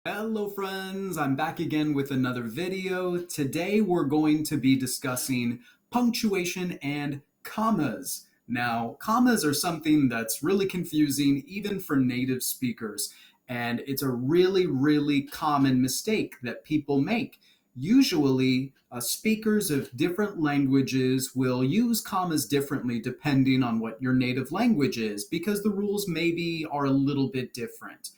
Hello friends, I'm back again with another video. Today we're going to be discussing punctuation and commas. Now, commas are something that's really confusing even for native speakers, and it's a really common mistake that people make. Usually, speakers of different languages will use commas differently depending on what your native language is because the rules maybe are a little bit different.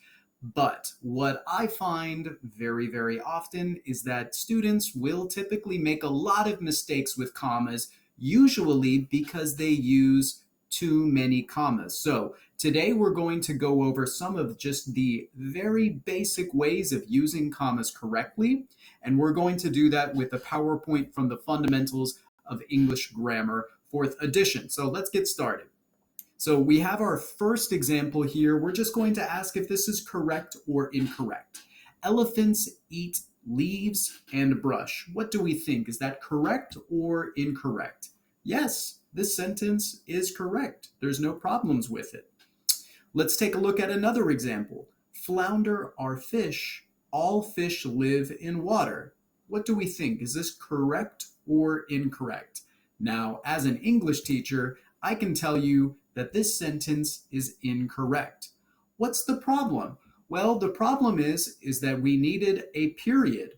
But what I find very often is that students will typically make a lot of mistakes with commas, usually because they use too many commas. So today we're going to go over some of just the very basic ways of using commas correctly. And we're going to do that with a PowerPoint from the Fundamentals of English Grammar, fourth edition. So let's get started. So we have our first example here. We're just going to ask if this is correct or incorrect. Elephants eat leaves and brush. What do we think? Is that correct or incorrect? Yes, this sentence is correct. There's no problems with it. Let's take a look at another example. Flounder are fish. All fish live in water. What do we think? Is this correct or incorrect? Now, as an English teacher, I can tell you that this sentence is incorrect. What's the problem? Well, the problem is that we needed a period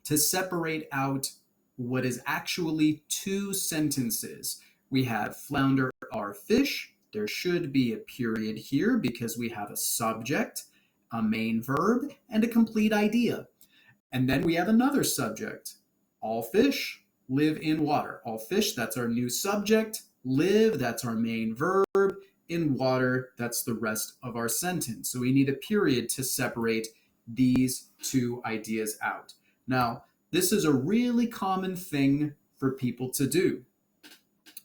to separate out what is actually two sentences. We have flounder are fish. There should be a period here because we have a subject, a main verb, and a complete idea. And then we have another subject. All fish live in water. All fish, that's our new subject. Live, that's our main verb. In water, that's the rest of our sentence. So we need a period to separate these two ideas out. Now, this is a really common thing for people to do.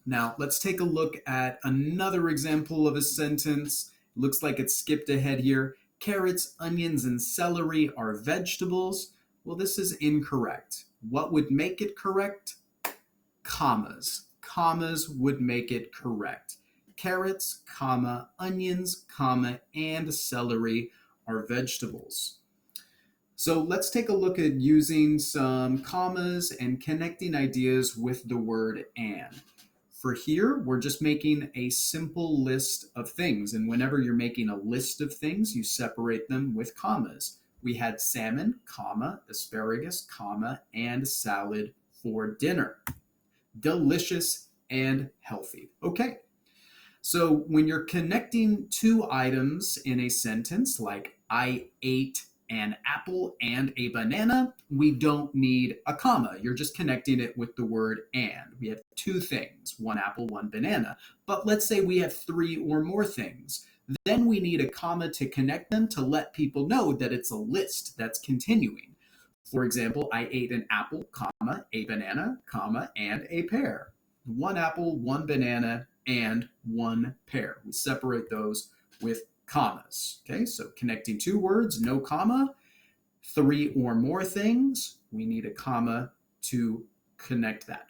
Now, let's take a look at another example of a sentence. Looks like it skipped ahead here. Carrots, onions, and celery are vegetables. Well, this is incorrect. What would make it correct? Commas. Commas would make it correct. Carrots, comma, onions, comma, and celery are vegetables. So let's take a look at using some commas and connecting ideas with the word and. For here, we're just making a simple list of things. And whenever you're making a list of things, you separate them with commas. We had salmon, comma, asparagus, comma, and salad for dinner. Delicious and healthy. Okay. So when you're connecting two items in a sentence, like I ate an apple and a banana, we don't need a comma. You're just connecting it with the word and. We have two things, one apple, one banana. But let's say we have three or more things. Then we need a comma to connect them to let people know that it's a list that's continuing. For example, I ate an apple, comma, a banana, comma, and a pear. One apple, one banana, and one pear. We separate those with commas. Okay, so connecting two words, no comma. Three or more things, we need a comma to connect that.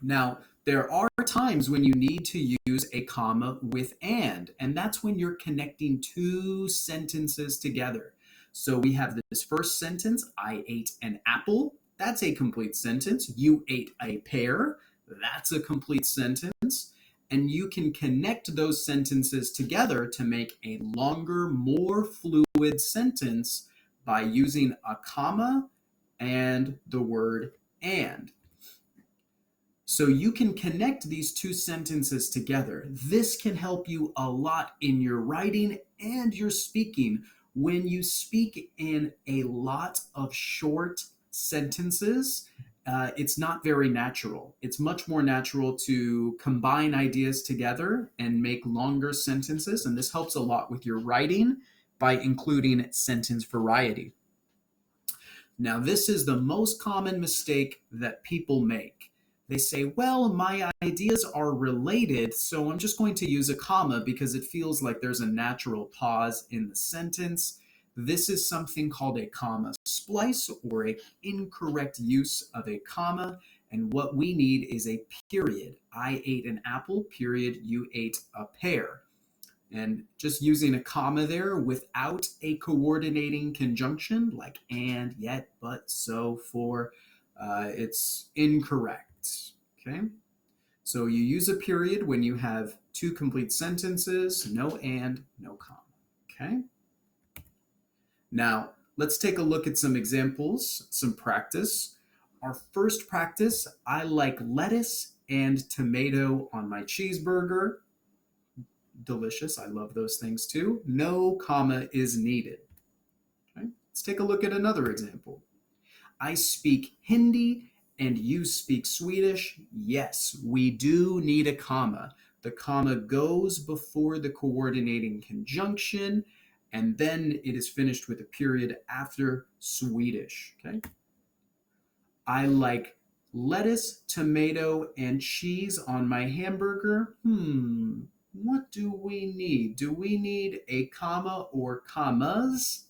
Now, there are times when you need to use a comma with and that's when you're connecting two sentences together. So we have this first sentence, I ate an apple. That's a complete sentence. You ate a pear. That's a complete sentence. And you can connect those sentences together to make a longer, more fluid sentence by using a comma and the word and. So you can connect these two sentences together. This can help you a lot in your writing and your speaking. When you speak in a lot of short sentences, it's not very natural. It's much more natural to combine ideas together and make longer sentences, and this helps a lot with your writing by including sentence variety. Now, this is the most common mistake that people make. They say, well, my ideas are related, so I'm just going to use a comma because it feels like there's a natural pause in the sentence. This is something called a comma splice or an incorrect use of a comma. And what we need is a period. I ate an apple, period. You ate a pear. And just using a comma there without a coordinating conjunction like and, yet, but, so, for, it's incorrect. Okay? So you use a period when you have two complete sentences, no and, no comma. Okay? Now, let's take a look at some examples, some practice. Our first practice, I like lettuce and tomato on my cheeseburger. Delicious. I love those things too. No comma is needed. Okay? Let's take a look at another example. I speak Hindi and you speak Swedish. Yes, we do need a comma. The comma goes before the coordinating conjunction, and then it is finished with a period after Swedish. Okay? I like lettuce, tomato, and cheese on my hamburger. What do we need? Do we need a comma or commas?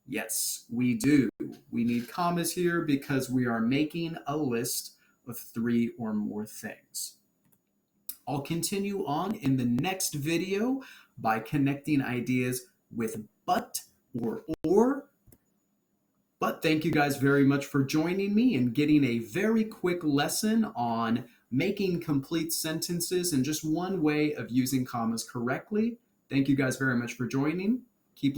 Yes, we do. We need commas here because we are making a list of 3 or more things. I'll continue on in the next video by connecting ideas with but or. But thank you guys very much for joining me and getting a very quick lesson on making complete sentences and just one way of using commas correctly. Thank you guys very much for joining.